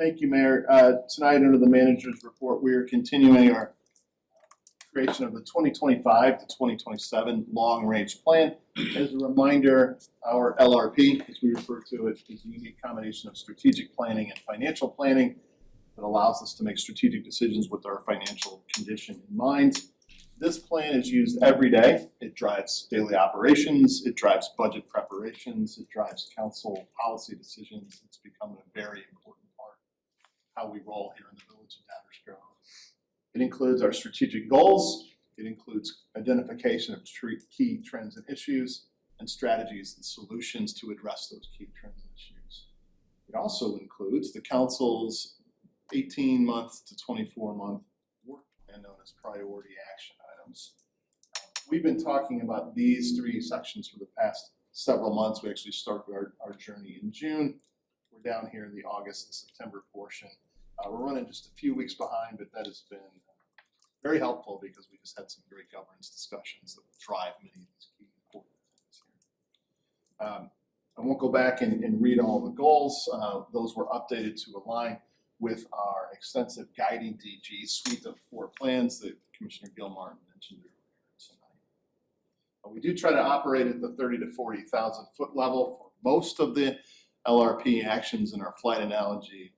Thank you, Mayor. Tonight, under the manager's report, we are continuing our creation of the 2025 to 2027 long-range plan. As a reminder, our LRP, as we refer to it, is a unique combination of strategic planning and financial planning that allows us to make strategic decisions with our financial condition in mind. This plan is used every day. It drives daily operations, it drives budget preparations, it drives council policy decisions. It's become a very important part of how we roll here in the village of Downers Grove. It includes our strategic goals. It includes identification of key trends and issues and strategies and solutions to address those key trends and issues. It also includes the council's 18-month to 24-month work plan known as priority action items. We've been talking about these three sections for the past several months. We actually started our journey in June. We're down here in the August and September portion. We're running just a few weeks behind, but that has been very helpful because we just had some great governance discussions that will drive many of these key important things here. I won't go back and read all the goals. Those were updated to align with our extensive guiding DG suite of 4 plans that Commissioner Gilmartin mentioned earlier tonight. We do try to operate at the 30 to 40,000 foot level for most of the LRP actions in our flight analogy.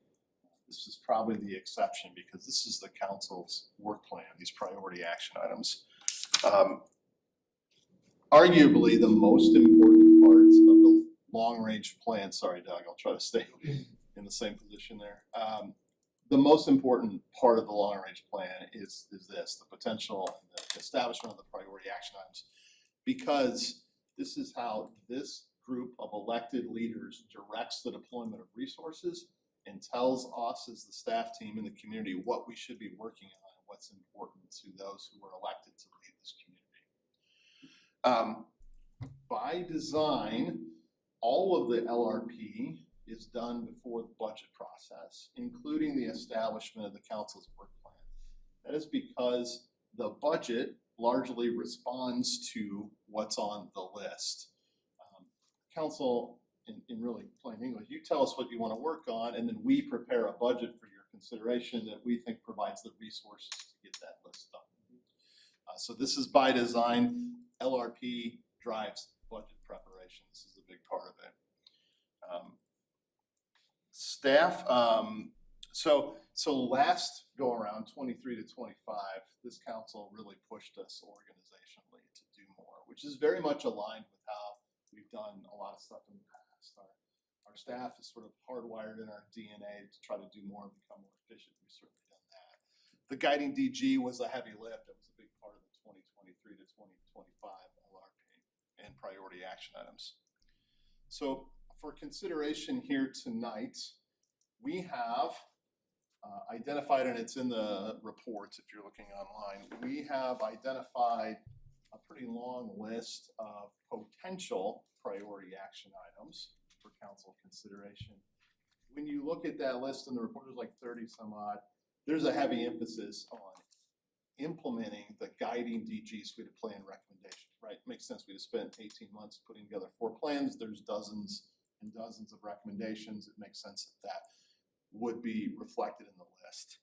This is probably the exception because this is the council's work plan, these priority action items. Arguably the most important parts of the long-range plan, sorry Doug, I'll try to stay in the same position there. The most important part of the long-range plan is this, the potential and the establishment of the priority action items, because this is how this group of elected leaders directs the deployment of resources and tells us as the staff team in the community what we should be working on and what's important to those who are elected to lead this community. By design, all of the LRP is done before the budget process, including the establishment of the council's work plan. That is because the budget largely responds to what's on the list. Council, in really plain English, you tell us what you want to work on, and then we prepare a budget for your consideration that we think provides the resources to get that list done. So this is by design. LRP drives budget preparation. This is a big part of it. Staff, so last go around 23 to 25, this council really pushed us organizationally to do more, which is very much aligned with how we've done a lot of stuff in the past. Our staff is sort of hardwired in our DNA to try to do more and become more efficient. We've certainly done that. The guiding DG was a heavy lift. It was a big part of the 2023 to 2025 LRP and priority action items. So for consideration here tonight, we have identified, and it's in the reports if you're looking online, we have identified a pretty long list of potential priority action items for council consideration. When you look at that list in the report, there's like 30 some odd, there's a heavy emphasis on implementing the guiding DG suite of plan recommendations, right? It makes sense. We just spent 18 months putting together 4 plans. There's dozens and dozens of recommendations. It makes sense that that would be reflected in the list.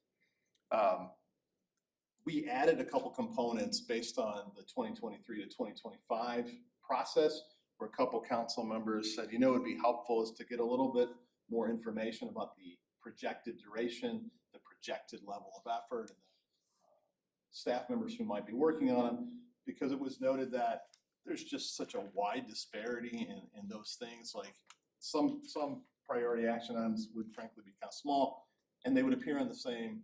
We added a couple components based on the 2023 to 2025 process, where a couple council members said, you know, it'd be helpful is to get a little bit more information about the projected duration, the projected level of effort, and the staff members who might be working on them, because it was noted that there's just such a wide disparity in those things. Like some priority action items would frankly be kind of small, and they would appear on the same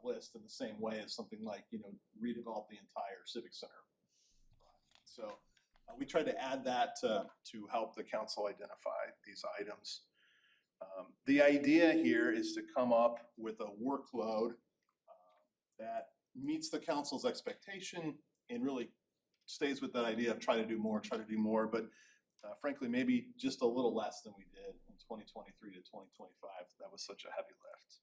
list in the same way as something like, you know, redevelop the entire civic center. So we tried to add that to help the council identify these items. The idea here is to come up with a workload that meets the council's expectation and really stays with that idea of try to do more, but frankly, maybe just a little less than we did in 2023 to 2025. That was such a heavy lift.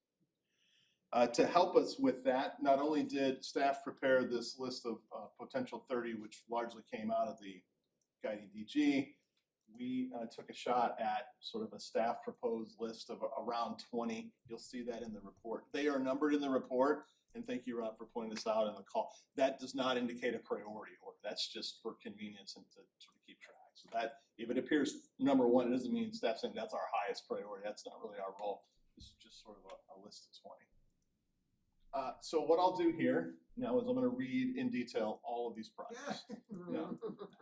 To help us with that, not only did staff prepare this list of potential 30, which largely came out of the guiding DG, we took a shot at sort of a staff proposed list of around 20. You'll see that in the report. They are numbered in the report, and thank you, Rob, for pointing this out in the call. That does not indicate a priority order. That's just for convenience and to sort of keep track. So that, if it appears number one, it doesn't mean staff saying that's our highest priority. That's not really our role. This is just sort of a list of 20. So what I'll do here now is I'm going to read in detail all of these projects. Now,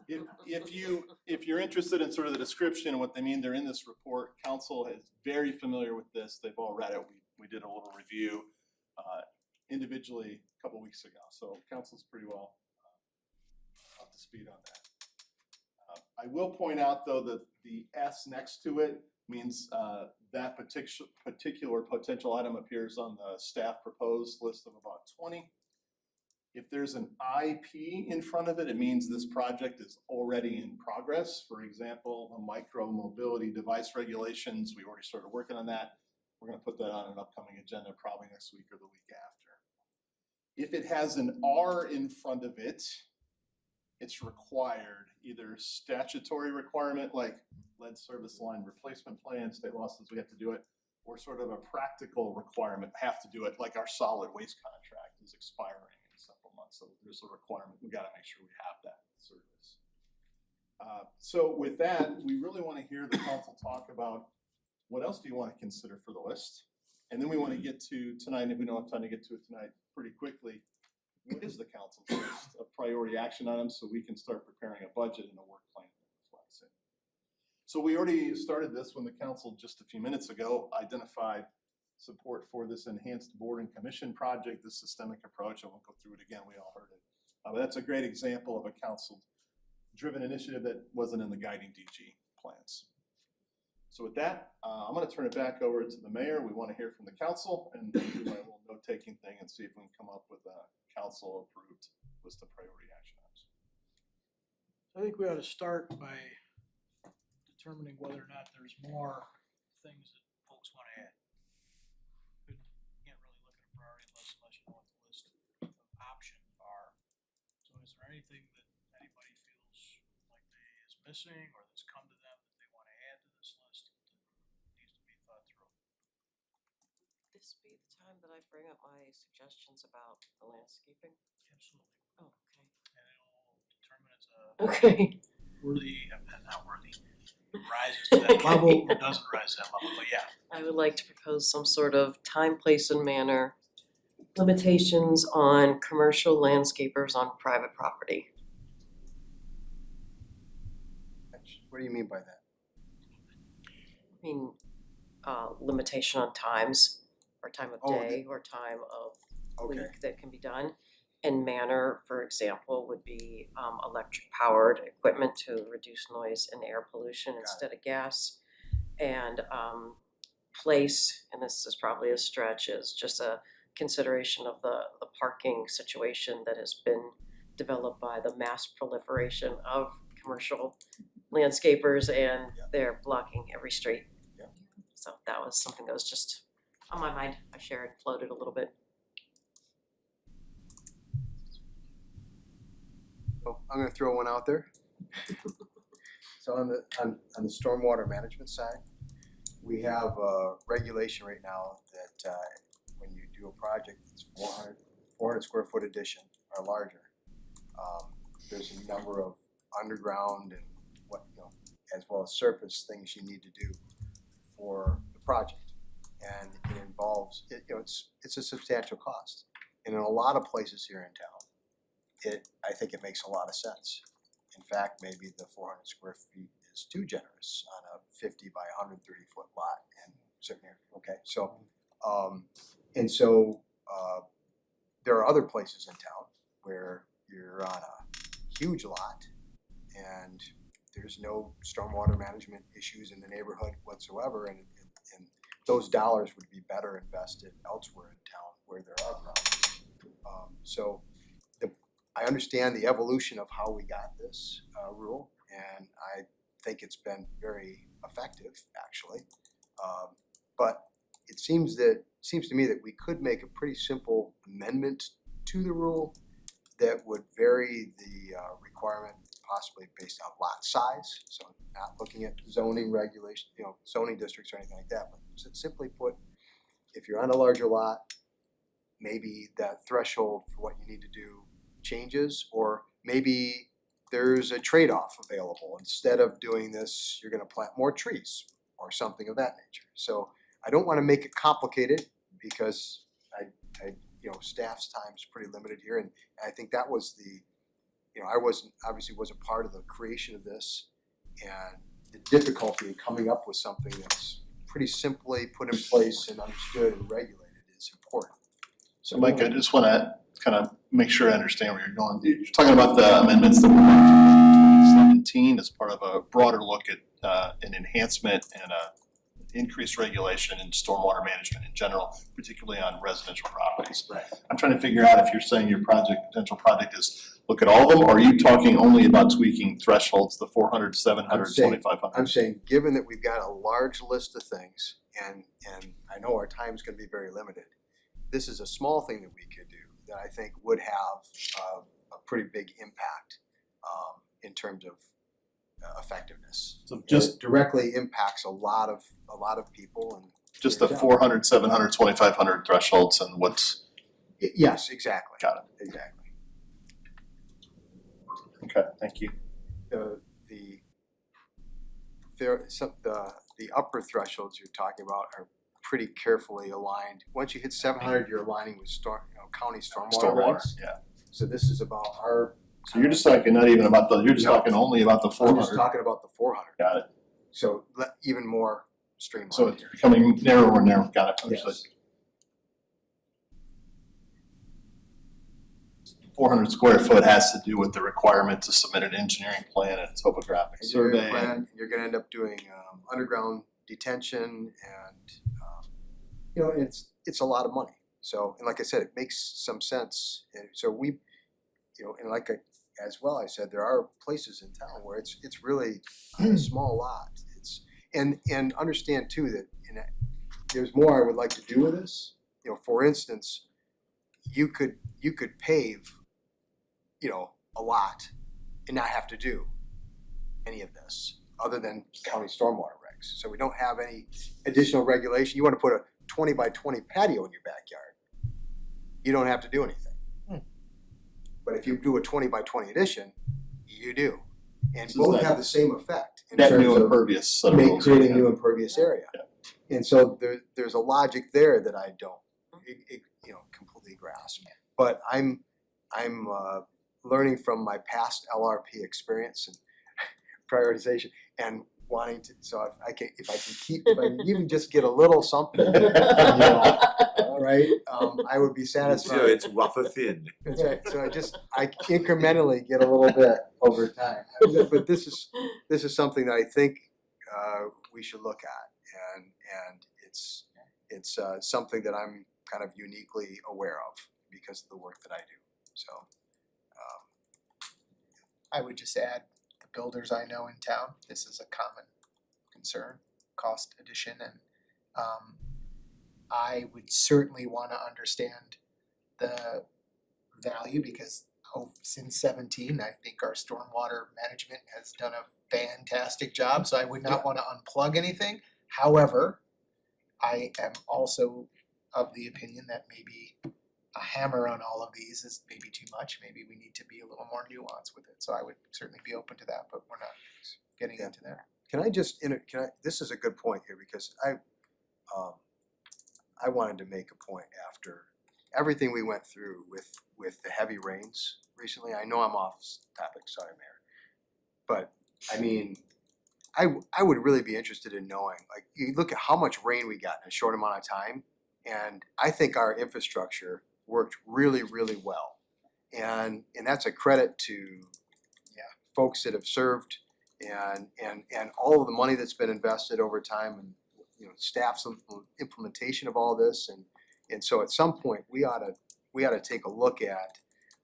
if you're interested in sort of the description and what they mean, they're in this report. Council is very familiar with this. They've all read it. We did a little review individually a couple weeks ago. So council's pretty well up to speed on that. I will point out though that the S next to it means that particular potential item appears on the staff proposed list of about 20. If there's an IP in front of it, it means this project is already in progress. For example, the micro mobility device regulations, we already started working on that. We're going to put that on an upcoming agenda probably next week or the week after. If it has an R in front of it, it's required, either statutory requirement like lead service line replacement plan, state law says we have to do it, or sort of a practical requirement, have to do it, like our solid waste contract is expiring in several months. So there's a requirement, we gotta make sure we have that service. So with that, we really wanna hear the council talk about what else do you wanna consider for the list? And then we wanna get to tonight, if we don't have time to get to it tonight pretty quickly, what is the council's list of priority action items so we can start preparing a budget and a work plan that reflects it? So we already started this when the council just a few minutes ago identified support for this enhanced board and commission project, this systemic approach. I won't go through it again, we all heard it. But that's a great example of a council-driven initiative that wasn't in the guiding DG plans. So with that, I'm going to turn it back over to the mayor. We want to hear from the council and do my little note-taking thing and see if we can come up with a council-approved list of priority action items. I think we ought to start by determining whether or not there's more things that folks want to add. You can't really look at a priority list unless you know what the list of options are. So is there anything that anybody feels like is missing or that's come to them that they want to add to this list that needs to be thought through? This be the time that I bring up my suggestions about the landscaping? Absolutely. Oh, okay. And it'll determine it's a Okay. worthy, not worthy, rises to that level or doesn't rise to that level, but yeah. I would like to propose some sort of time, place, and manner limitations on commercial landscapers on private property. What do you mean by that? I mean, limitation on times, or time of day, or time of Okay, week that can be done. And manner, for example, would be electric powered equipment to reduce noise and air pollution instead of gas. And place, and this is probably a stretch, is just a consideration of the parking situation that has been developed by the mass proliferation of commercial landscapers, and they're blocking every street. Yeah. So that was something that was just on my mind. I shared, floated a little bit. well, I'm gonna throw one out there. So on the stormwater management side, we have a regulation right now that when you do a project that's 400 square foot addition or larger, there's a number of underground and as well as surface things you need to do for the project, and it involves it's a substantial cost, and in a lot of places here in town, I think it makes a lot of sense. In fact, maybe the 400 square feet is too generous on a 50 by 130 foot lot in certain areas. Okay, so there are other places in town where you're on a huge lot and there's no stormwater management issues in the neighborhood whatsoever, and those dollars would be better invested elsewhere in town where there are problems. I understand the evolution of how we got this rule, and I think it's been very effective actually. But it seems to me that we could make a pretty simple amendment to the rule that would vary the requirement possibly based on lot size, so not looking at zoning regulation, zoning districts or anything like that, but simply put, if you're on a larger lot, maybe that threshold for what you need to do changes, or maybe there's a trade-off available. Instead of doing this, you're gonna plant more trees or something of that nature. So I don't wanna make it complicated because I staff's time is pretty limited here, and I think that was I wasn't part of the creation of this, and the difficulty in coming up with something that's pretty simply put in place and understood and regulated is important. So Mike, I just wanna kind of make sure I understand where you're going. You're talking about the amendments that were made in 2017 as part of a broader look at an enhancement and increased regulation in stormwater management in general, particularly on residential properties. Right. I'm trying to figure out if you're saying your potential project is look at all of them, or are you talking only about tweaking thresholds, the 400, 700, 2500? I'm saying, given that we've got a large list of things, and I know our time's gonna be very limited, this is a small thing that we could do that I think would have a pretty big impact in terms of effectiveness. So just It directly impacts a lot of people, and the 400, 700, 2500 thresholds and what's, yes, exactly. got it. Exactly. Okay, thank you. The upper thresholds you're talking about are pretty carefully aligned. Once you hit 700, you're aligning with county stormwater regs. Yeah. So this is about our. So you're just talking not even about you're just No. talking only about the I'm 400. just talking about the 400. Got it. So even more streamlined. So it's becoming narrower and narrower. Got it. Understood. Yes. 400 square foot has to do with the requirement to submit an engineering plan and topographic Engineering survey. plan, you're gonna end up doing underground detention, and it's a lot of money. So, and like I said, it makes some sense. And so we, and as well, I said, there are places in town where it's really a small lot. And understand too that there's more I would like to do with this. For instance, you could pave, a lot and not have to do any of this other than county stormwater regs. So we don't have any additional regulation. You want to put a 20 by 20 patio in your backyard, you don't have to do anything. But if you do a 20 by 20 addition, you do. And So is both that- have the same effect in That terms new of impervious set of rules. creating new impervious area. Yeah. And so there's a logic there that I don't completely grasp. But I'm learning from my past LRP experience and prioritization and wanting to, so if I can even just get a little something, all right, I would be satisfied. So it's wafer thin. That's right. So I incrementally get a little bit over time. But this is something that I think we should look at, and it's something that I'm kind of uniquely aware of because of the work that I do. So I would just add, the builders I know in town, this is a common concern, cost addition, and I would certainly wanna understand the value, because since 17, I think our stormwater management has done a fantastic job, so I would not wanna unplug anything. However, I am also of the opinion that maybe a hammer on all of these is maybe too much. Maybe we need to be a little more nuanced with it. So I would certainly be open to that, but we're not getting into that. can I just this is a good point here, because I wanted to make a point after everything we went through with the heavy rains recently. I know I'm off topic, sorry, Mayor. But I mean, I would really be interested in knowing, like, you look at how much rain we got in a short amount of time, and I think our infrastructure worked really, really well. And that's a credit to folks that have served and all of the money that's been invested over time, and staff's implementation of all this, and so at some point we ought to take a look at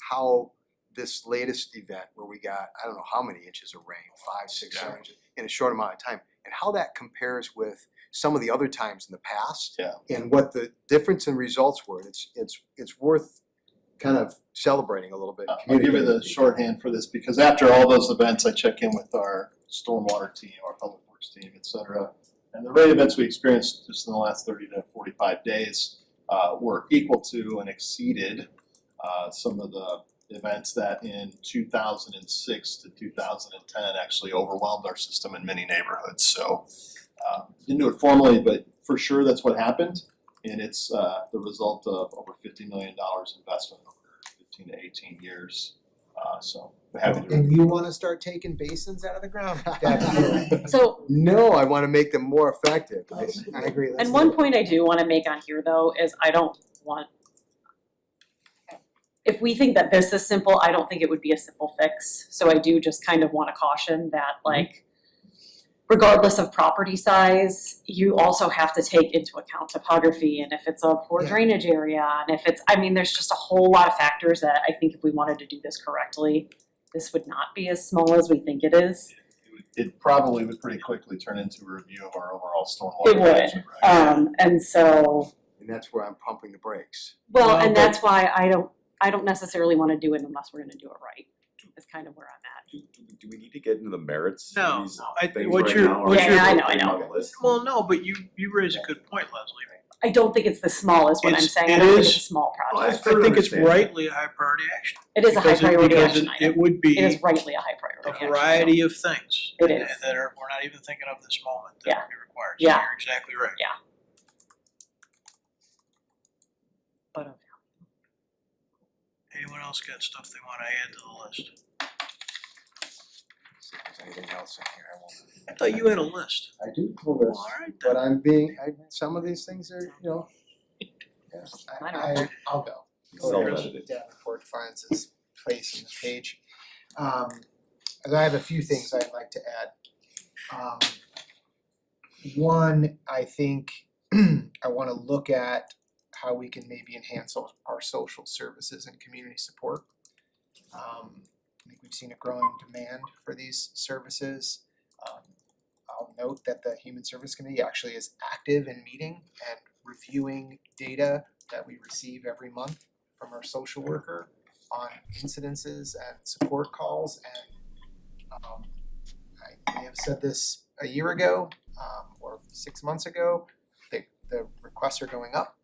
how this latest event where we got, I don't know how many inches of rain, 5, 6, 7 inches in a short amount of time, and how that compares with some of the other times in the past. Yeah. And what the difference in results were. It's worth kind of celebrating a little bit. I'll give you the communicating. shorthand for this, because after all those events, I check in with our stormwater team, our public works team, et cetera. And the rate events we experienced just in the last 30 to 45 days were equal to and exceeded some of the events that in 2006 to 2010 actually overwhelmed our system in many neighborhoods. So didn't do it formally, but for sure that's what happened. And it's the result of over $50 million investment over 15 to 18 years. So we're happy to. And you wanna start taking basins out of the ground. That's- So, No, I wanna make them more effective. I agree. Let's and do one it. point I do wanna make on here though, is I don't want, if we think that this is simple, I don't think it would be a simple fix. So I do just kind of wanna caution that like, regardless of property size, you also have to take into account topography and if it's a poor Yeah. drainage area and if it's, I mean, there's just a whole lot of factors that I think if we wanted to do this correctly, this would not be as small as we think it is. It probably would pretty quickly turn into a review of our overall stormwater It would. management, right? And so, And that's where I'm pumping the brakes. well, Well, and but- that's why I don't necessarily wanna do it unless we're gonna do it right, is kind of where I'm at. Do we need to get into the merits No, of these I- things what right you're- now? or what is you're- it Yeah, I know, putting I on know. the list? Well, no, but you raise a good point, Leslie. I don't think it's this small is what I'm It's- saying, it I don't think is- it's a small Well, project. fair I to think it's understand. rightly a high priority action. It is a high Because it- priority because action it- item. It would be It is rightly a high priority a action. variety of things It that is. that we're not even thinking of this moment that Yeah. would be required. So Yeah. you're exactly right. But Anyone else got stuff they wanna add to the list? See if there's anything else in here I want. I thought you had a list. I do pull Well, this, all right but then. some of these things are, you know. I'll go. Self-edited. Davenport finds his place on the page. I have a few things I'd like to add. One, I think I wanna look at how we can maybe enhance our social services and community support. I think we've seen a growing demand for these services. I'll note that the Human Service Committee actually is active in meeting and reviewing data that we receive every month from our social worker on incidences and support calls, and I may have said this a year ago or 6 months ago, the requests are going up,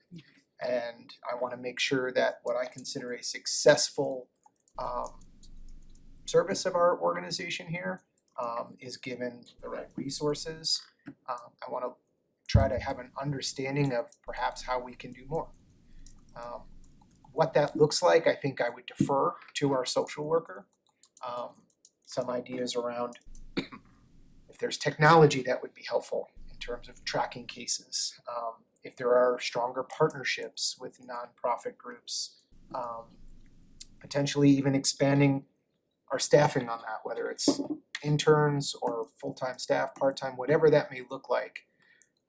and I wanna make sure that what I consider a successful service of our organization here is given the right resources. I wanna try to have an understanding of perhaps how we can do more. What that looks like, I think I would defer to our social worker. Some ideas around if there's technology that would be helpful in terms of tracking cases. If there are stronger partnerships with nonprofit groups, potentially even expanding our staffing on that, whether it's interns or full-time staff, part-time, whatever that may look like.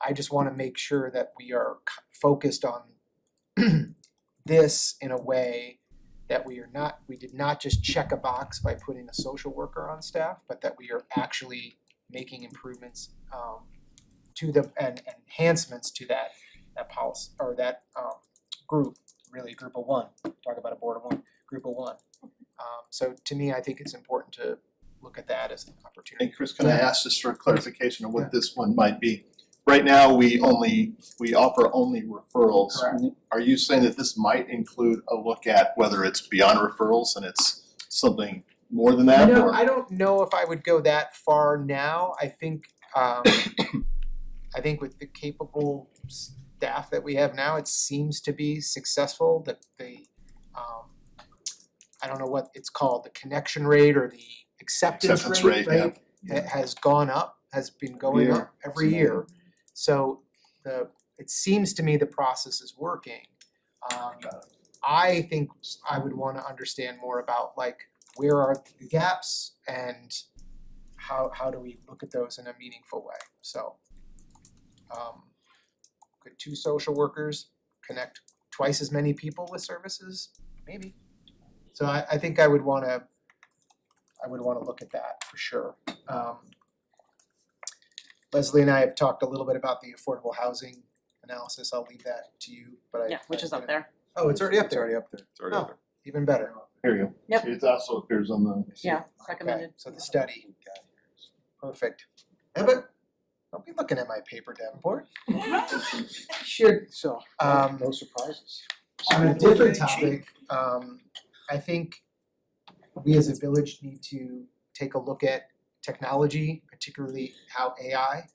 I just wanna make sure that we are focused on this in a way that we did not just check a box by putting a social worker on staff, but that we are actually making improvements to the and enhancements to that policy or that group, really group of one. Talk about a board of one, group of one. So to me, I think it's important to look at that as an opportunity. Hey, Chris, can I ask just for clarification of what this one might be? Right now, we offer only referrals. Correct. Are you saying that this might include a look at whether it's beyond referrals and it's something more than that? No, or- I don't know if I would go that far now. I think with the capable staff that we have now, it seems to be successful. The I don't know what it's called, the connection rate or the acceptance rate, yeah. right? Has gone up, has been going up every year. So it seems to me the process is working. I think I would wanna understand more about like where are the gaps and how do we look at those in a meaningful way? So could 2 social workers connect twice as many people with services? Maybe. So I think I would wanna look at that for sure. Leslie and I have talked a little bit about the affordable housing analysis. I'll leave that to you, but yeah, which is up there. Oh, it's already up It's there. already up there. It's already up there. even better. Here you go. Yep. It also appears on the. Yeah, Okay, recommended. so the study, perfect. Yeah, but don't be looking at my paper, Davenport. Should. So, No surprises. on a different topic, I think we as a village need to take a look at technology, particularly how AI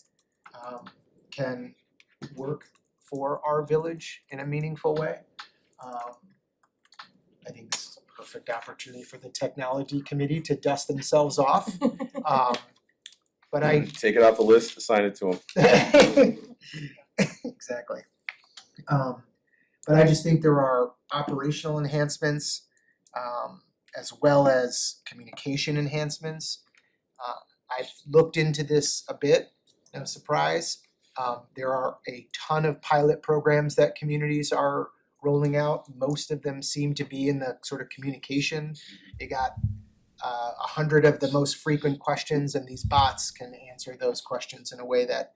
can work for our village in a meaningful way. I think this is a perfect opportunity for the technology committee to dust themselves off. But I Take it off the list, assign it to them. exactly. But I just think there are operational enhancements, as well as communication enhancements. I've looked into this a bit, no surprise. There are a ton of pilot programs that communities are rolling out. Most of them seem to be in the sort of communication. You got 100 of the most frequent questions, and these bots can answer those questions in a way that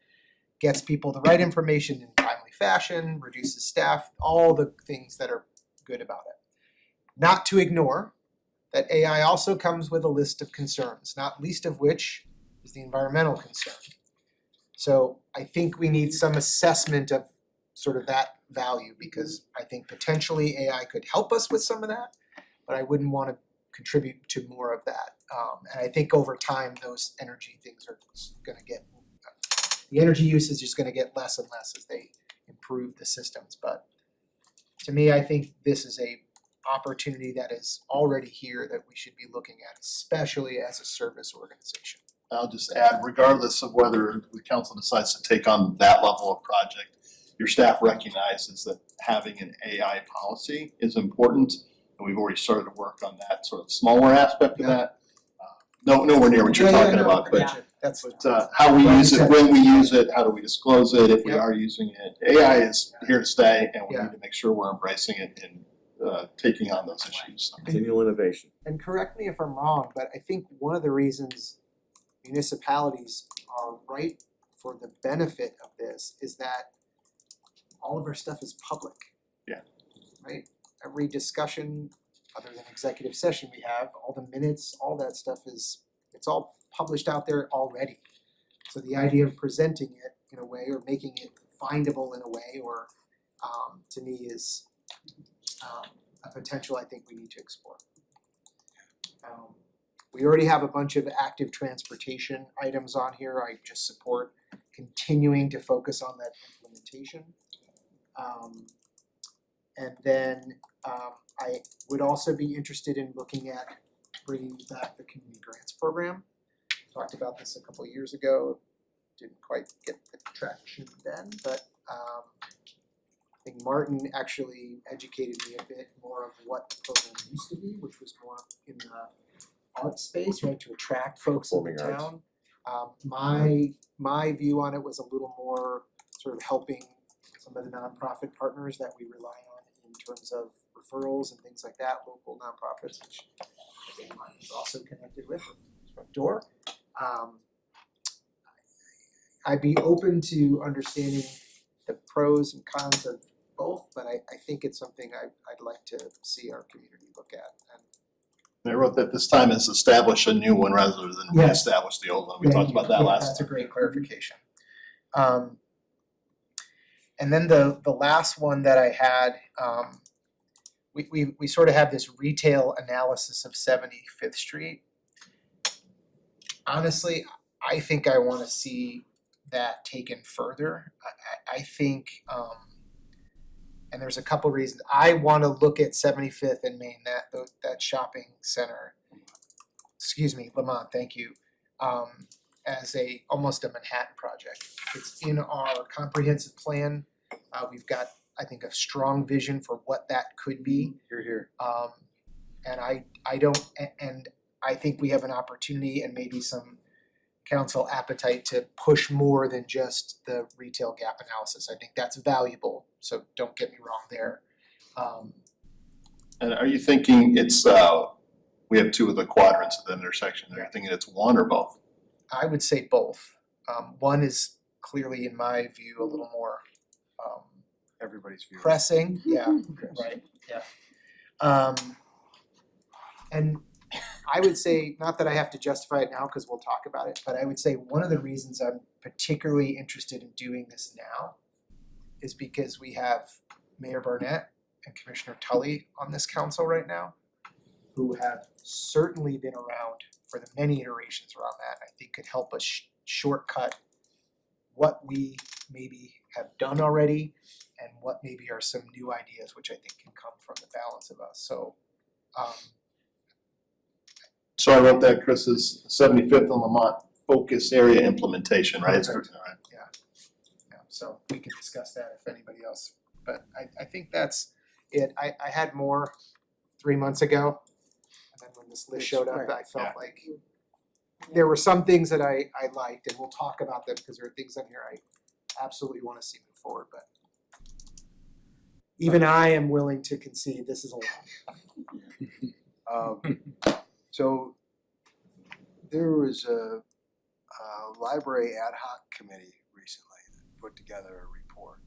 gets people the right information in timely fashion, reduces staff, all the things that are good about it. Not to ignore that AI also comes with a list of concerns, not least of which is the environmental concern. So I think we need some assessment of sort of that value, because I think potentially AI could help us with some of that, but I wouldn't want to contribute to more of that. And I think over time, those energy things are gonna get, the energy usage is gonna get less and less as they improve the systems. But to me, I think this is a opportunity that is already here that we should be looking at, especially as a service organization. I'll just add, regardless of whether the council decides to take on that level of project, your staff recognizes that having an AI policy is important, and we've already started to work on that sort of smaller aspect of Yeah. that. Nowhere near what you're talking about, but Gotcha. That's how we use it, when we use it, how do we disclose it, if we Yep. are using it. AI is here to stay, and we Yeah. need to make sure we're embracing it and taking on those issues. Continual innovation. And correct me if I'm wrong, but I think one of the reasons municipalities are ripe for the benefit of this is that all of our stuff is public. Yeah. Right? Every discussion, other than executive session we have, all the minutes, all that stuff it's all published out there already. So the idea of presenting it in a way or making it findable in a way or to me is a potential I think we need to explore. We already have a bunch of active transportation items on here. I just support continuing to focus on that implementation. And then I would also be interested in looking at bringing back the community grants program. Talked about this a couple of years ago, didn't quite get the traction then, but I think Martin actually educated me a bit more of what the program used to be, which was more in the art space, right, to attract folks in the Performing town. My view on it was a little more sort of helping some of the nonprofit partners that we rely on in terms of referrals and things like that, local nonprofits, which Martin is also connected with front door. I'd be open to understanding the pros and cons of both, but I think it's something I'd like to see our community look at. And I wrote that this time is establish a new one rather than Yes. reestablish the old one. We talked about that Yeah, last that's time. a great clarification. And then the last one that I had, we sort of have this retail analysis of 75th Street. Honestly, I think I want to see that taken further. I think, and there's a couple reasons. I want to look at 75th and Main, that shopping center. Excuse me, Lamont, thank you. As almost a Manhattan project. It's in our comprehensive plan. We've got, I think, a strong vision for what that could be. Here. And I think we have an opportunity and maybe some council appetite to push more than just the retail gap analysis. I think that's valuable, so don't get me wrong there. And are you thinking it's, we have two of the quadrants at the intersection. Are you thinking it's one or both? I would say both. One is clearly, in my view, a little more Everybody's view. pressing, yeah, right, yeah. And I would say, not that I have to justify it now, because we'll talk about it, but I would say one of the reasons I'm particularly interested in doing this now is because we have Mayor Barnett and Commissioner Tully on this council right now, who have certainly been around for the many iterations around that. I think could help us shortcut what we maybe have done already and what maybe are some new ideas, which I think can come from the balance of us. So, So I wrote that Chris is 75th on Lamont focus area implementation, right? Perfect. yeah, so we can discuss that if anybody else, but I think that's it. I had more 3 months ago. And then when this list showed up, I felt Yeah. like there were some things that I liked, and we'll talk about them because there are things on here I absolutely want to see move forward, but even I am willing to concede this is a lot. So there was a library ad hoc committee recently that put together a report.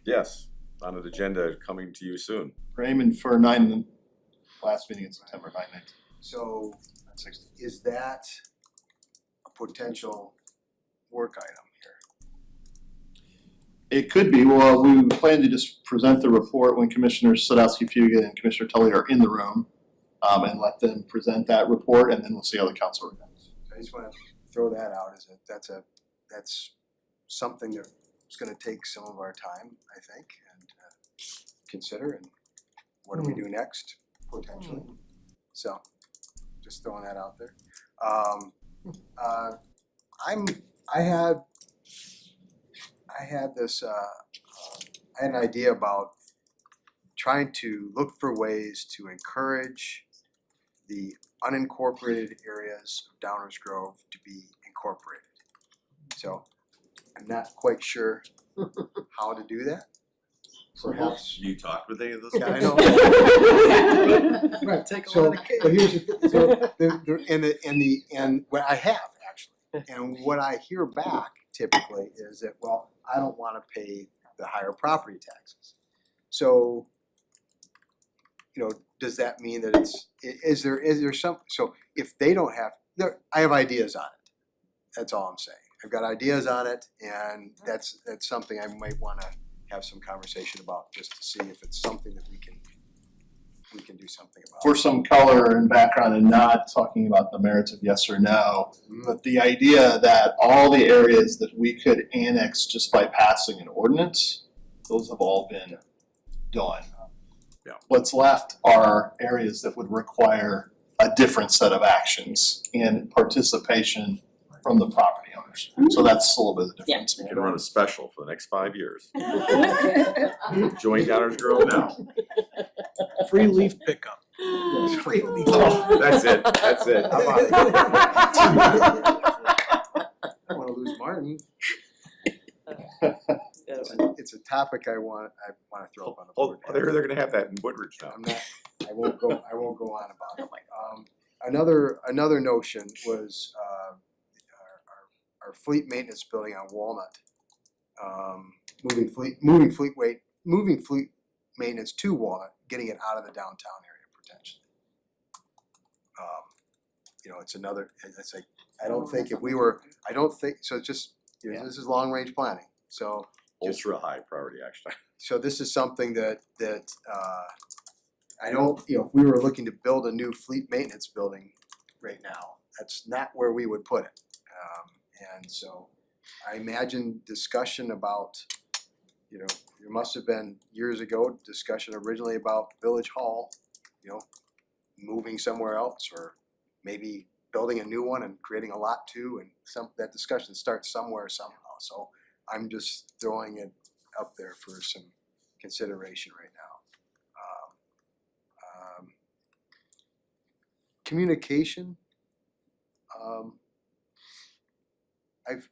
Yes, on an agenda coming to you soon. Raymond for last meeting in September 9/19. So 9/16. is that a potential work item here? It could be. Well, we plan to just present the report when Commissioners Sadowski Fuga and Commissioner Tully are in the room, and let them present that report, and then we'll see how the council reacts. I just wanna throw that out as that's something that's gonna take some of our time, I think, and consider, and what do we do next, potentially? So, just throwing that out there. I had an idea about trying to look for ways to encourage the unincorporated areas of Downers Grove to be incorporated. So I'm not quite sure how to do that. Perhaps. You talked with any of those Yeah, I guys? know. Right. Take a So, lot of but here's and what I have actually, and what I hear back typically is that, well, I don't want to pay the higher property taxes. So, does that mean that is there some, so if they don't have, I have ideas on it. That's all I'm saying. I've got ideas on it, and that's something I might want to have some conversation about, just to see if it's something that we can do something about. For some color and background, and not talking about the merits of yes or no, but the idea that all the areas that we could annex just by passing an ordinance, those have all been done. Yeah. What's left are areas that would require a different set of actions and participation from the property owners. So that's a little bit of the difference. You can run a special for the next 5 years. Join Downers Grove now. free leaf pickup. Free leave. That's it, that's it. I'm out of here. I don't want to lose Martin. Good It's one. it's a topic I want to throw up on the Oh, board. they're gonna have that in Woodridge now. I'm not, I won't go on about it. Another notion was our fleet maintenance building on Walnut. Moving fleet maintenance to Walnut, getting it out of the downtown area potentially. It's like, I don't think so it's just, this is long range planning, so. Ultra high priority action. So this is something that I don't, if we were looking to build a new fleet maintenance building right now, that's not where we would put it. And so I imagine discussion about, there must have been years ago, discussion originally about Village Hall, moving somewhere else, or maybe building a new one and creating a lot too, and that discussion starts somewhere somehow. So I'm just throwing it up there for some consideration right now. Communication.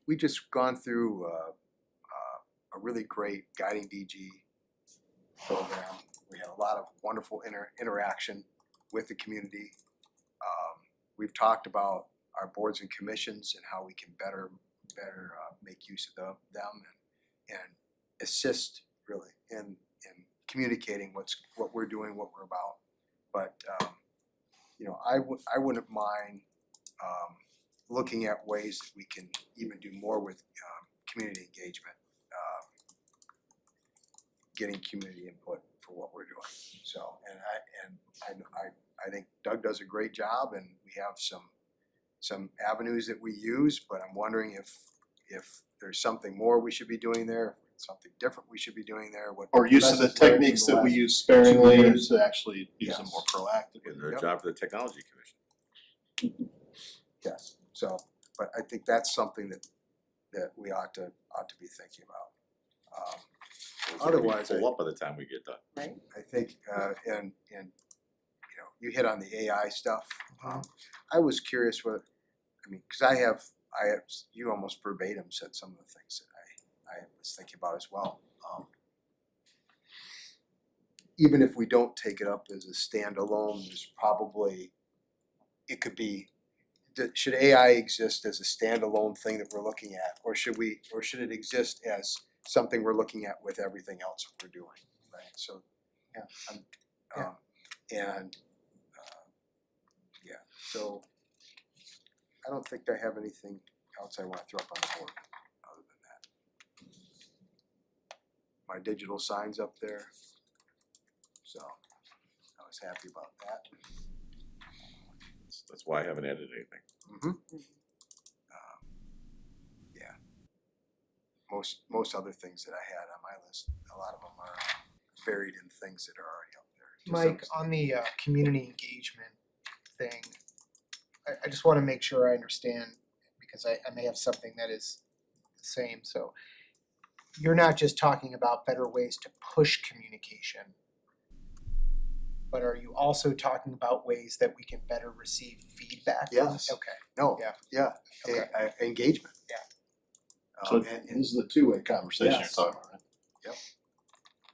We just gone through a really great guiding DG program. We had a lot of wonderful interaction with the community. We've talked about our boards and commissions and how we can better make use of them and assist really in communicating what we're doing, what we're about. But you know, I wouldn't mind looking at ways that we can even do more with community engagement, getting community input for what we're doing. So, and I think Doug does a great job, and we have some avenues that we use, but I'm wondering if there's something more we should be doing there, something different we should be doing there, what. Or use of the lessons learned from techniques the that we last use sparingly 2 years. to actually use them Yes. more proactively. Get their Yep. job for the technology commission. Yes, so, but I think that's something that we ought to be thinking about. It's gonna be Otherwise, full up by the time we get done. I think, and you know, you hit on the AI stuff. I was curious what, I mean, cause I have, you almost verbatim said some of the things that I was thinking about as well. Even if we don't take it up as a standalone, there's probably, it could be, should AI exist as a standalone thing that we're looking at? Or should it exist as something we're looking at with everything else we're doing, right? So, yeah, so I don't think I have anything else I wanna throw up on the board other than that. My digital sign's up there, so I was happy about that. That's why I haven't added anything. Yeah. Most other things that I had on my list, a lot of them are buried in things that are already up there. to some Mike, extent. on the community engagement thing, I just wanna make sure I understand, because I may have something that is the same, so. You're not just talking about better ways to push communication, but are you also talking about ways that we can better receive feedback? Yes. Okay, No, Yeah. yeah, Okay. engagement. Yeah. So And this is the two-way conversation you're Yes. talking about, right?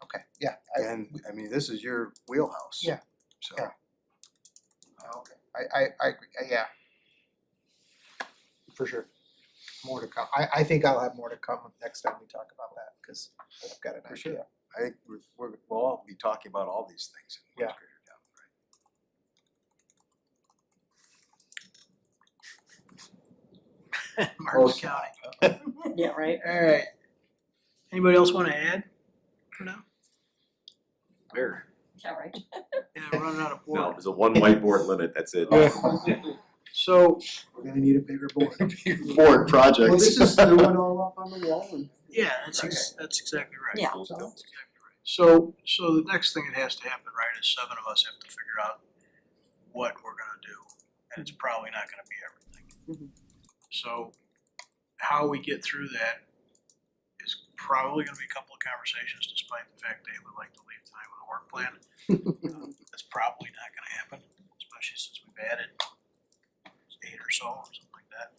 okay, yeah. and I mean, this is your wheelhouse. Yeah. So, Yeah. Okay, I agree, yeah. For sure. More to come. I think I'll have more to come next time we talk about that, cause I've got an For sure. idea. I think we'll all be talking about all these things in Yeah. much greater depth, right? Marcus County. Yeah, right? Alright. Anybody else wanna add for now? Where? Yeah, right. Yeah, we're running out of board. No, there's a one whiteboard limit, that's it. So, We're gonna need a bigger board. Board projects. Well, this is the one all up on the wall and. yeah, that's exactly right. Yeah. That's exactly right. So the next thing that has to happen, right, is 7 of us have to figure out what we're gonna do, and it's probably not gonna be everything. So how we get through that is probably gonna be a couple of conversations, despite the fact Dave would like to leave tonight with a work plan. That's probably not gonna happen, especially since we've added 8 or so, or something like that.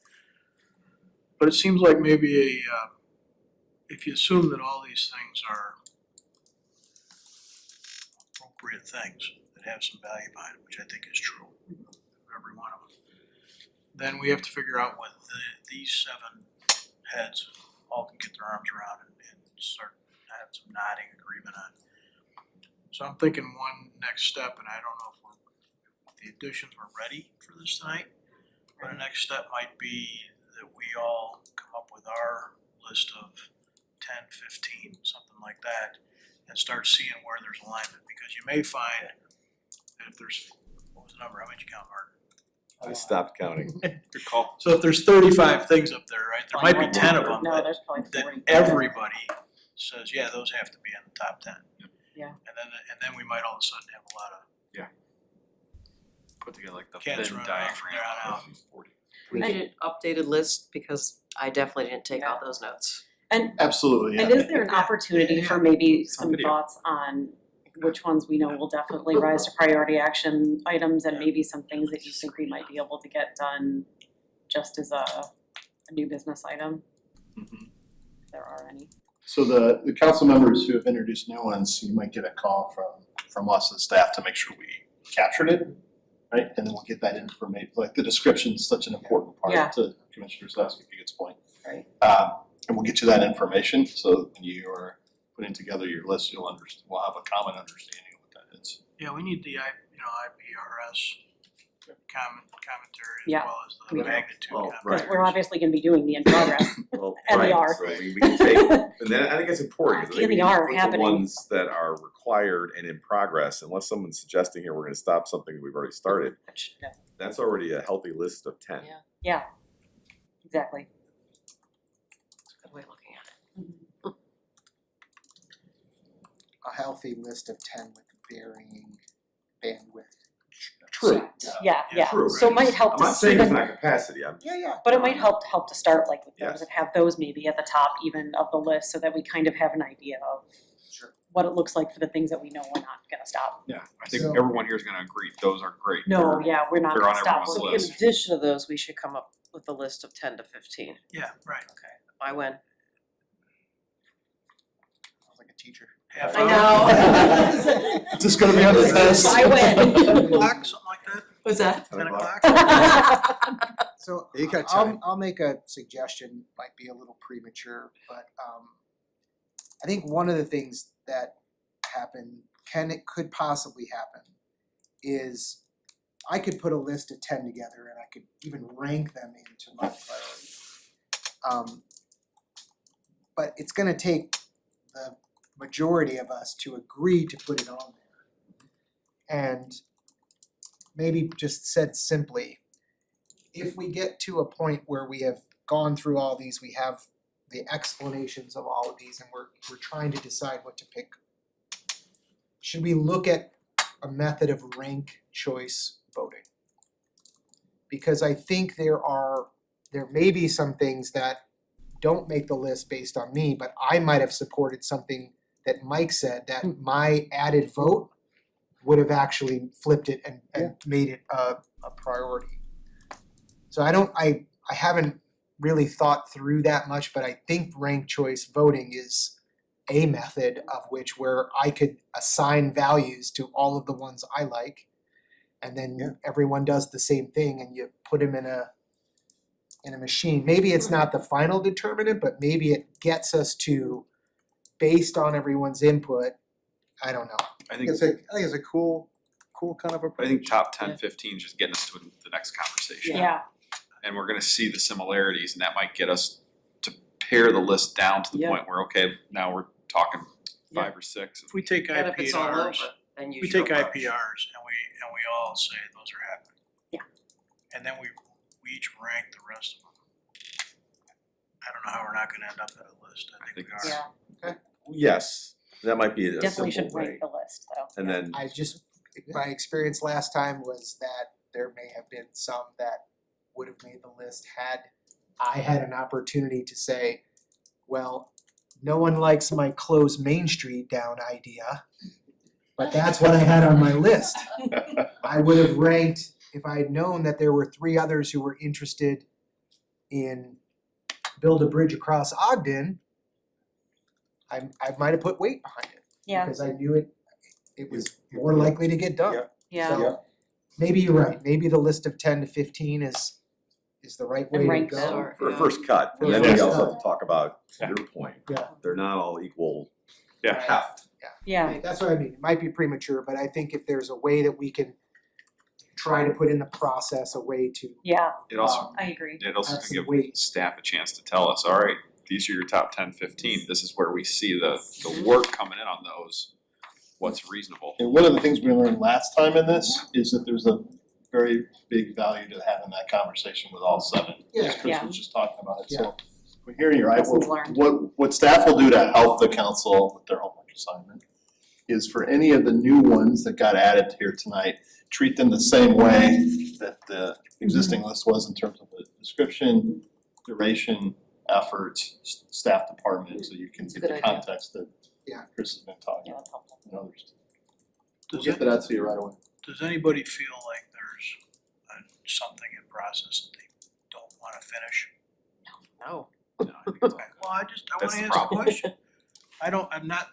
But it seems like maybe if you assume that all these things are appropriate things that have some value behind them, which I think is true, every one of them, then we have to figure out whether these 7 heads all can get their arms around and start having some nodding agreement on. So I'm thinking one next step, and I don't know if the additions were ready for this tonight, but the next step might be that we all come up with our list of 10, 15, something like that, and start seeing where there's alignment, because you may find that if there's, what was the number, how many did you count, Mark? I stopped counting. Good call. So if there's 35 things up there, right, there might be 10 of them No, that, there's probably 40. everybody says, yeah, those have to be in the top 10. Yeah. And then we might all of a sudden have a lot of Put together like the cats Venn running around from diagram. there on out. We need an updated list because I definitely didn't take all Yeah. those notes. And Absolutely, yeah. and is there an opportunity for maybe some video. thoughts on which ones we know will definitely rise to priority action items and maybe some things that you think we might be able to get done just as a new business item? If there are any. So the council members who have introduced new ones, you might get a call from us as staff to make sure we captured it, right? And then we'll get that information, like the description is such an important Yeah. part to Commissioner Slawski's point. Right. And we'll get you that information, so when you are putting together your list, we'll have a common understanding of what that is. Yeah, we need the IPRS commentary as Yeah, well as we the do. magnitude Well, commentary. Cause we're obviously gonna be doing the in progress. Well, And they right, are. so I mean, we can take, and then I think it's important, because I And think we they need to are put the happening. ones that are required and in progress, unless someone's suggesting here we're gonna stop something that we've already started, Which, no, that's already a healthy list of 10. Yeah. Yeah, exactly. that's a good way of looking at it. A healthy list of 10 with varying bandwidth. True. Yeah, True, so it right. might help I'm to not saying it's even, not capacity, I'm Yeah. but it might help to start like with those Yes. and have those maybe at the top even of the list so that we kind of have an idea of Sure. what it looks like for the things that we know we're not gonna stop. Yeah, I think So- everyone here is gonna agree, those are great. No, They're- yeah, we're not they're gonna on stop. everyone's So list. in addition to those, we should come up with a list of 10 to 15. Yeah, right. Okay. By when? Sounds like a teacher. Half I hour. know. Is this gonna be on the test? I win. 10 o'clock, something like that, What's that? 10 o'clock. So You got time. I'll make a suggestion, might be a little premature, but I think one of the things that could possibly happen is I could put a list of 10 together and I could even rank them into my priority. But it's gonna take the majority of us to agree to put it on there. And maybe just said simply, if we get to a point where we have gone through all these, we have the explanations of all of these, and we're trying to decide what to pick, should we look at a method of rank choice voting? Because I think there may be some things that don't make the list based on me, but I might have supported something that Mike said that my added vote would have actually flipped it and made it a priority. So I haven't really thought through that much, but I think ranked choice voting is a method of which where I could assign values to all of the ones I like. And then everyone does the same thing and you put them in a machine. Maybe it's not the final determinant, but maybe it gets us to, based on everyone's input, I don't know. I think I think it's a cool kind of approach. I think top 10, 15 is just getting us to the next conversation. Yeah, And we're gonna see the similarities, and that might get us to pare the list down to the Yeah. point where, okay, now we're talking 5 or 6. If we take And if it's all over, IPRs, then you we show take rush. IPRs and we all say those are happening. Yeah. And then we each rank the rest of them. I don't know how we're not gonna end up at a list, I think we are. yeah, Yes, that might be a definitely simple should way, rank the list though. and then, My experience last time was that there may have been some that would have made the list had I had an opportunity to say, well, no one likes my close Main Street down idea, but that's what I had on my list. I would have ranked, if I had known that there were 3 others who were interested in build a bridge across Ogden, I might have put weight behind it. Yeah, Because I knew it was more likely to get done. yeah, So maybe you're right, maybe the list of 10 to 15 is the right And way to rank go. them. Or- for a yeah. first cut, and Yeah. then we Yeah. also have to talk about Yeah. your point. Yeah. They're not all equal Yeah. heft. yeah, That's what I mean, it might be premature, but I think if there's a way that we can try to put in the process a way to yeah, It also, I agree. it also have can some give weight. staff a chance to tell us, all right, these are your top 10, 15, this is where we see the work coming in on those, what's reasonable. And one of the things we learned last time in this is that there's a very big value to having that conversation with all 7. As Chris Yeah. was just talking about it, so we're hearing you right. Lessons learned. What staff will do to help the council with their homework assignment is for any of the new ones that got added here tonight, treat them the same way that the existing list was in terms of the description, duration, effort, staff department, so you can That's a get good the idea. context that Yeah. Chris has been talking Yeah, about that's helpful. and others. We'll Does get it, that out to you right away. does anybody feel like there's something in process that they don't wanna finish? No. No, I think it's all- Well, I That's wanna the ask the problem. question. I'm not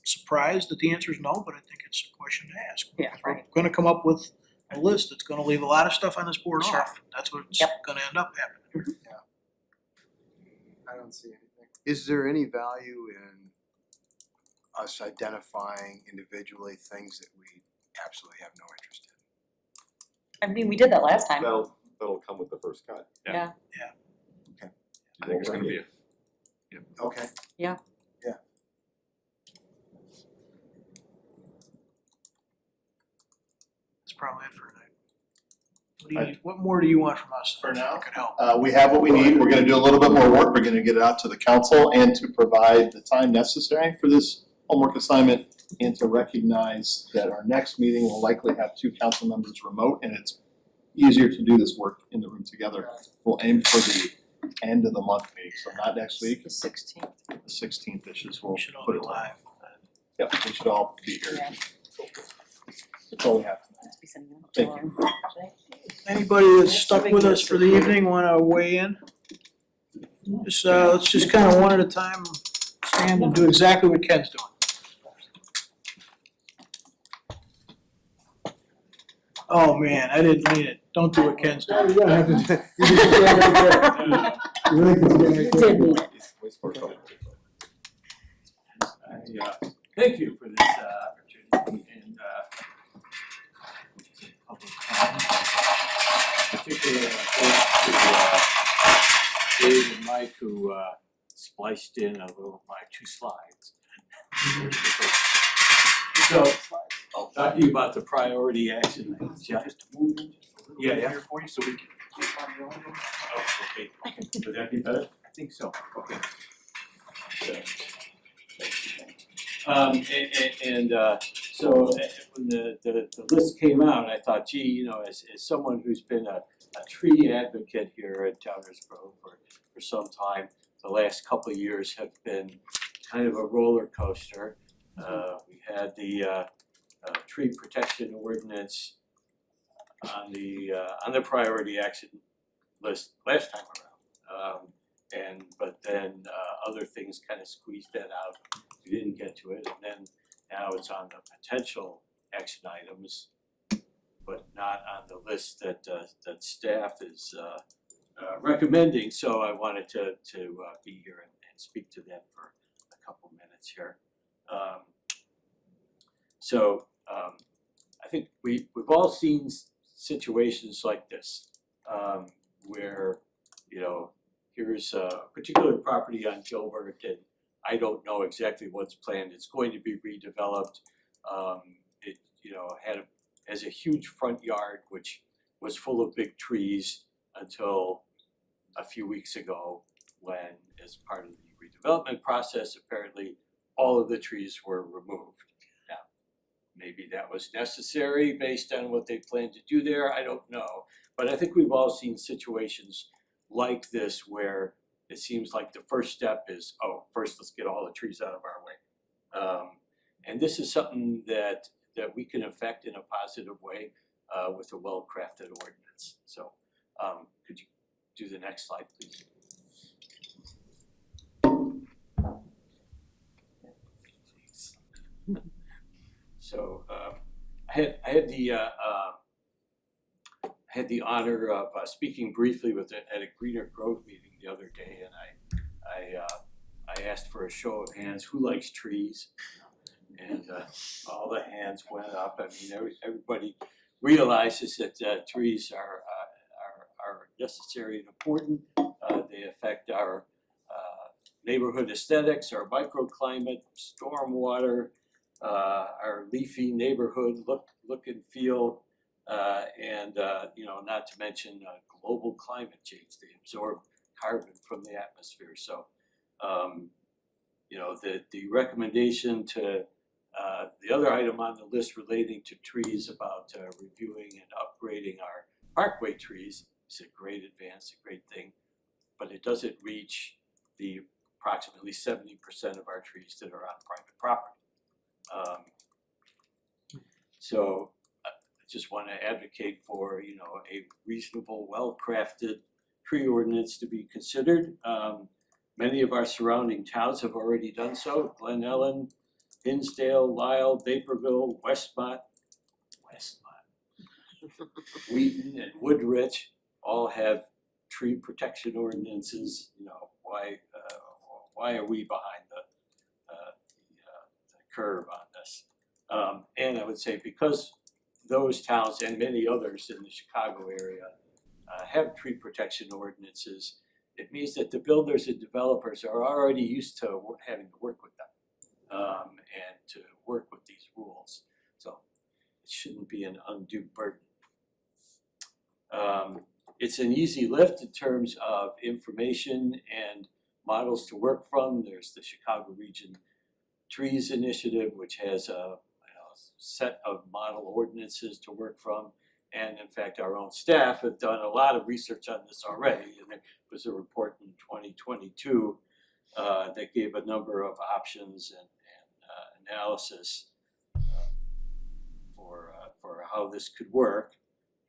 surprised that the answer is no, but I think it's a question to ask. Yeah, right. We're gonna come up with a list that's gonna leave a lot of stuff on this board Sure. off. That's what's Yep. gonna end up happening. I don't see anything. Is there any value in us identifying individually things that we absolutely have no interest I mean, we did that last time. That'll come with the first cut. I think it's gonna be Okay. That's probably it for tonight. What do you need, what more do you want from us? For now? That could help. We have what we need. We're gonna do a little bit more work. We're gonna get it out to the council and to provide the time necessary for this homework assignment and to recognize that our next meeting will likely have 2 council members remote and it's easier to do this work in the room together. We'll aim for the end of the month meeting, so not next week, The 16th. the 16th-ish is we'll We should all put be it live. Yep, we should all be here. Yeah. That's all we have tonight. Must be sending out Thank too you. long. Anybody that's stuck with us for the evening wanna weigh in? Just, let's just kinda one at a time stand and do exactly what Ken's doing. Oh man, I didn't mean it. Don't do what Ken's doing. You don't have to, you can stand right there. You really can stand right there. Did mean it. Thank you for this opportunity and public comment. Particularly thanks to Dave and Mike who spliced in a little my 2 slides. So I'll talk to you about the priority action items. Yeah. For you so we can keep on going. Oh, okay. Would that be better? I think so. Okay. So when the list came out, I thought, gee, you know, as someone who's been a tree advocate here at Downers Grove for some time, the last couple of years have been kind of a roller coaster. We had the tree protection ordinance on the priority action list last time around. But then other things kind of squeezed that out. We didn't get to it, and then now it's on the potential action items, but not on the list that staff is recommending. So I wanted to be here and speak to that for a couple minutes here. I think we've all seen situations like this, where, you know, here's a particular property on Gilbert and I don't know exactly what's planned. It's going to be redeveloped. It, you know, has a huge front yard which was full of big trees until a few weeks ago when, as part of the redevelopment process, apparently all of the trees were removed. Now, maybe that was necessary based on what they planned to do there, I don't know. But I think we've all seen situations like this where it seems like the first step is, oh, first let's get all the trees out of our way. And this is something that we can affect in a positive way with a well-crafted ordinance. So could you do the next slide, please? So I had the honor of speaking briefly at a Greener Grove meeting the other day, and I asked for a show of hands, who likes trees? And all the hands went up. I mean, everybody realizes that trees are necessary and important. They affect our neighborhood aesthetics, our microclimate, stormwater, our leafy neighborhood look and feel, and you know, not to mention global climate change. They absorb carbon from the atmosphere. So, you know, the recommendation to the other item on the list relating to trees about reviewing and upgrading our parkway trees is a great advance, a great thing, but it doesn't reach the approximately 70% of our trees that are on private property. So I just want to advocate for, you know, a reasonable, well-crafted tree ordinance to be considered. Many of our surrounding towns have already done so. Glen Ellen, Hinsdale, Lisle, Naperville, Westmont, Wheaton, and Woodrich all have tree protection ordinances. You know, why are we behind the curve on this? And I would say because those towns and many others in the Chicago area have tree protection ordinances, it means that the builders and developers are already used to having to work with them and to work with these rules. So it shouldn't be an undue burden. It's an easy lift in terms of information and models to work from. There's the Chicago Region Trees Initiative, which has a set of model ordinances to work from. And in fact, our own staff have done a lot of research on this already. And there was a report in 2022 that gave a number of options and analysis for how this could work.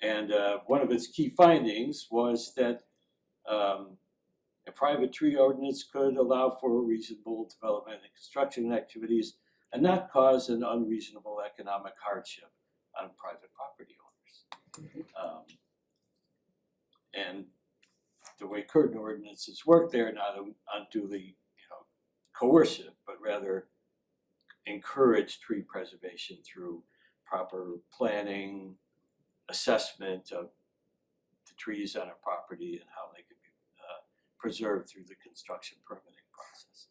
And one of its key findings was that a private tree ordinance could allow for reasonable development and construction activities and not cause an unreasonable economic hardship on private property owners. And the way current ordinances work, they're not unduly, coercive, but rather encourage tree preservation through proper planning, assessment of the trees on a property and how they can be preserved through the construction permitting process.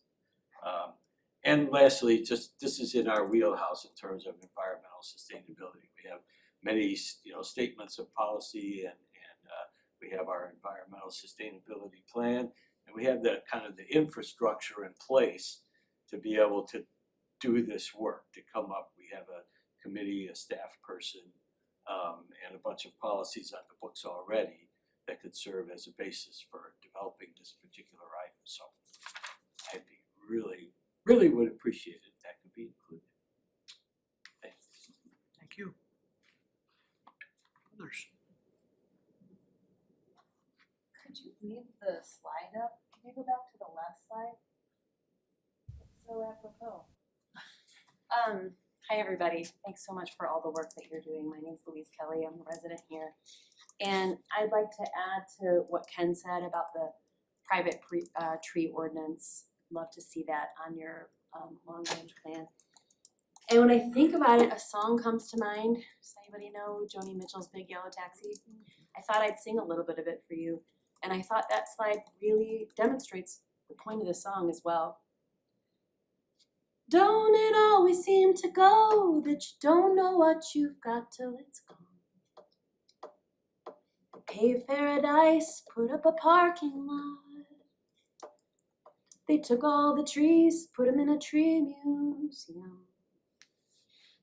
And lastly, just this is in our wheelhouse in terms of environmental sustainability. We have many, statements of policy and we have our environmental sustainability plan, and we have the kind of the infrastructure in place to be able to do this work, to come up. We have a committee, a staff person, and a bunch of policies on the books already that could serve as a basis for developing this particular item. So I'd be really would appreciate it if that could be included. Thanks. Thank you. Others? Could you leave the slide up? Can you go back to the last slide? It's so apropos. Hi, everybody. Thanks so much for all the work that you're doing. My name's Louise Kelly. I'm a resident here. And I'd like to add to what Ken said about the private tree ordinance. Love to see that on your long-range plan. And when I think about it, a song comes to mind. Does anybody know Joni Mitchell's Big Yellow Taxi? I thought I'd sing a little bit of it for you. And I thought that slide really demonstrates the point of the song as well. Don't it always seem to go that you don't know what you've got till it's gone? They paved paradise, put up a parking lot. They took all the trees, put them in a tree museum.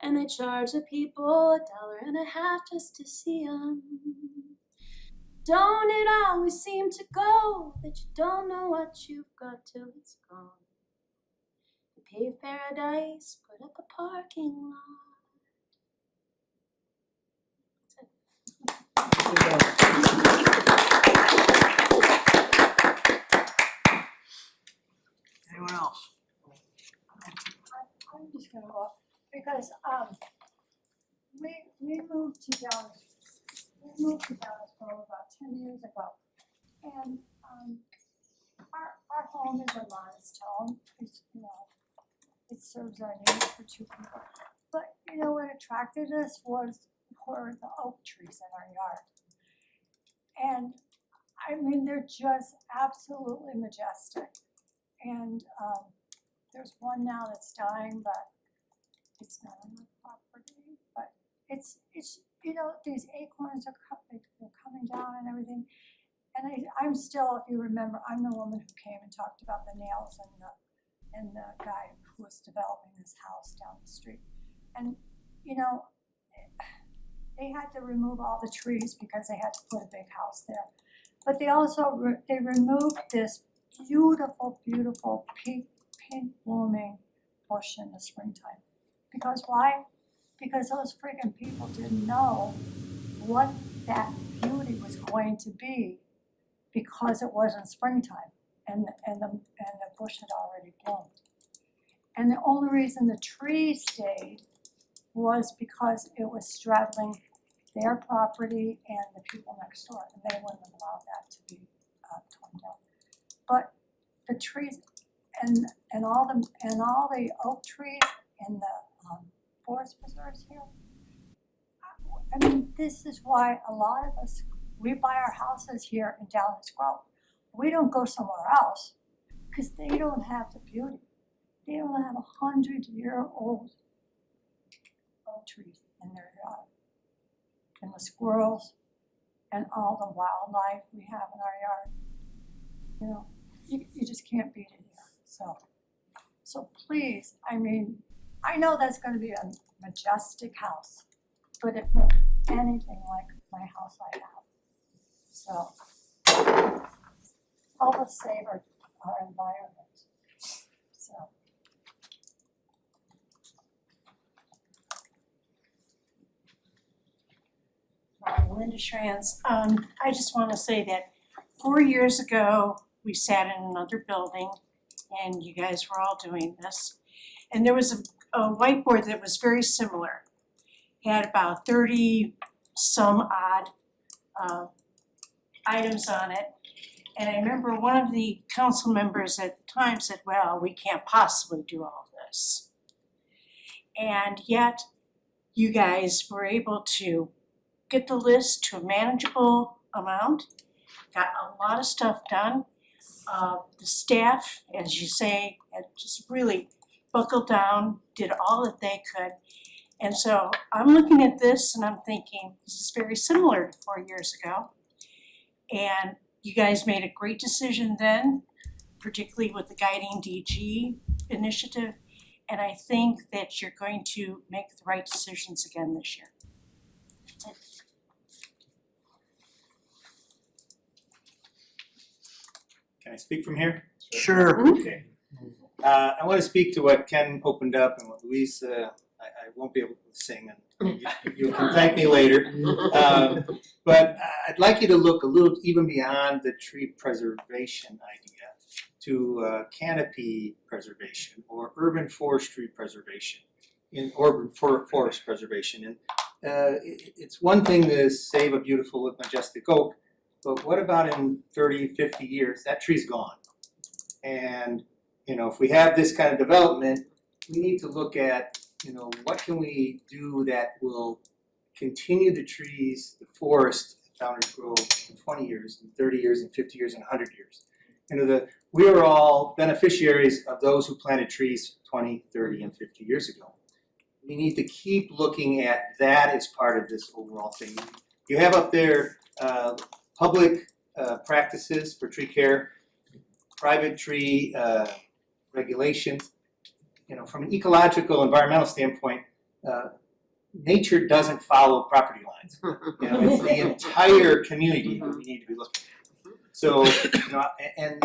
And they charge the people $1.50 just to see them. Don't it always seem to go that you don't know what you've got till it's gone? They paved paradise, put up a parking lot. Anyone else? I'm just gonna go because we moved to Dallas. We moved to Dallasville about 10 years ago, and our home is a modest home. It's, it serves our needs for two people. But what attracted us were the oak trees in our yard, and I mean they're just absolutely majestic. And there's one now that's dying, but it's not on our property. But it's these acorns are they're coming down and everything. And I'm still, if you remember, I'm the woman who came and talked about the nails and the guy who was developing this house down the street. And they had to remove all the trees because they had to put a big house there. But they also they removed this beautiful pink blooming bush in the springtime. Because why? Because those friggin' people didn't know what that beauty was going to be because it wasn't springtime and the bush had already bloomed. And the only reason the tree stayed was because it was straddling their property and the people next door, and they wouldn't have allowed that to be torn down. But the trees and all the oak trees and the forest preserves here, I mean, this is why a lot of us, we buy our houses here in Downers Grove. We don't go somewhere else because they don't have the beauty. They don't have 100-year-old oak trees in their yard. And the squirrels and all the wildlife we have in our yard. You know, you just can't beat it here. So please, I mean, I know that's gonna be a majestic house, but it won't be anything like my house I have. So help us save our environment. So. Linda Schranz. I just want to say that 4 years ago, we sat in another building and you guys were all doing this. And there was a whiteboard that was very similar. Had about 30 some odd items on it. And I remember one of the council members at the time said, well, we can't possibly do all this. And yet you guys were able to get the list to a manageable amount, got a lot of stuff done. The staff, as you say, had just really buckled down, did all that they could. And so I'm looking at this and I'm thinking, this is very similar to 4 years ago. And you guys made a great decision then, particularly with the Guiding DG initiative. And I think that you're going to make the right decisions again this year. Can I speak from here? Sure. Okay. I want to speak to what Ken opened up and what Louise, I won't be able to sing, and you can thank me later. But I'd like you to look a little even beyond the tree preservation idea to canopy preservation or urban forestry preservation, in urban forest preservation. And it's one thing to save a beautiful majestic oak, but what about in 30, 50 years? That tree's gone. And you know, if we have this kind of development, we need to look at, you know, what can we do that will continue the trees, the forest at Downers Grove in 20 years, in 30 years, in 50 years, in 100 years. You know, we are all beneficiaries of those who planted trees 20, 30, and 50 years ago. We need to keep looking at that as part of this overall thing. You have up there public practices for tree care, private tree regulations. You know, from an ecological, environmental standpoint, nature doesn't follow property lines. You know, it's the entire community that we need to be looking at. So, you know, and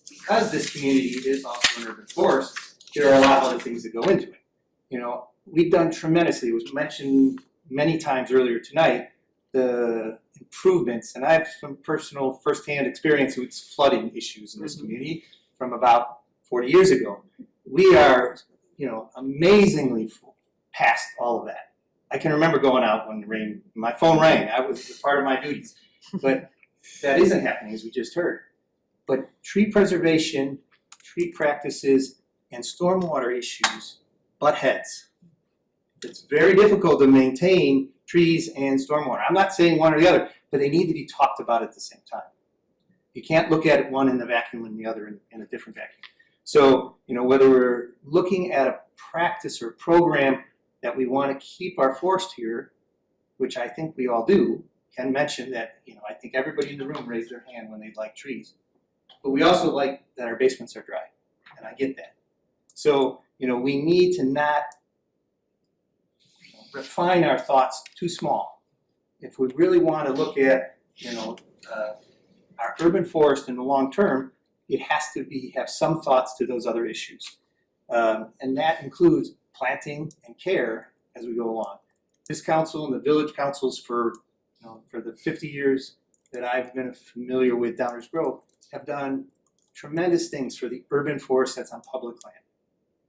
because this community is also an urban forest, there are a lot of other things that go into it. You know, we've done tremendously. It was mentioned many times earlier tonight, the improvements, and I have some personal firsthand experience with flooding issues in this community from about 40 years ago. We are, you know, amazingly past all of that. I can remember going out when the rain, my phone rang, it was part of my duties. But that isn't happening, as we just heard. But tree preservation, tree practices, and stormwater issues butt heads. It's very difficult to maintain trees and stormwater. I'm not saying one or the other, but they need to be talked about at the same time. You can't look at one in the vacuum and the other in a different vacuum. So, you know, whether we're looking at a practice or program that we want to keep our forest here, which I think we all do. Ken mentioned that, you know, I think everybody in the room raised their hand when they like trees. But we also like that our basements are dry, and I get that. So, you know, we need to not refine our thoughts too small. If we really want to look at, you know, our urban forest in the long term, it has to have some thoughts to those other issues. And that includes planting and care as we go along. This council and the village councils for the 50 years that I've been familiar with Downers Grove have done tremendous things for the urban forest that's on public land.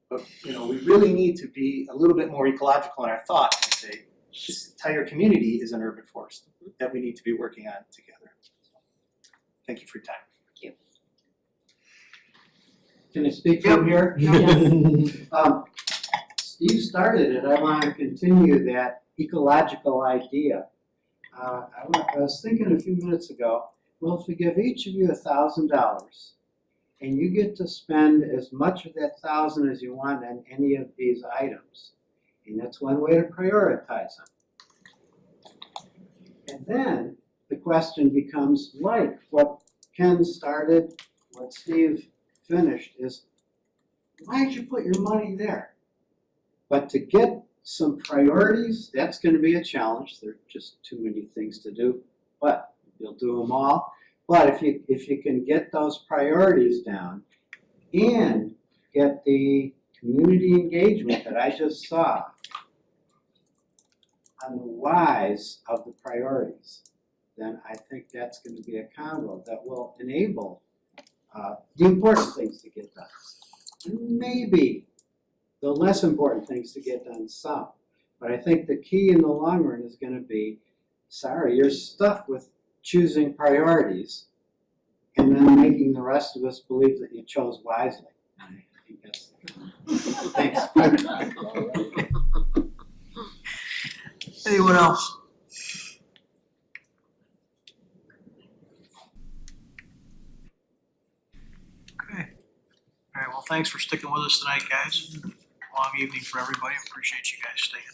But, you know, we really need to be a little bit more ecological in our thoughts and say, this entire community is an urban forest that we need to be working on together. Thank you for your time. Can I speak from here? Yes. Steve started it, I want to continue that. ecological idea. I was thinking a few minutes ago, well, if we give each of you $1,000 and you get to spend as much of that 1,000 as you want on any of these items, and that's one way to prioritize them. And then the question becomes, like what Ken started, what Steve finished, is why'd you put your money there? But to get some priorities, that's gonna be a challenge. There are just too many things to do, but you'll do them all. But if you can get those priorities down and get the community engagement that I just saw on the whys of the priorities, then I think that's gonna be a combo that will enable the important things to get done. And maybe the less important things to get done some. But I think the key in the long run is gonna be, sorry, you're stuck with choosing priorities and then making the rest of us believe that you chose wisely. I think that's, thanks. Anyone else? Okay. All right, well, thanks for sticking with us tonight, guys. Long evening for everybody. Appreciate you guys staying.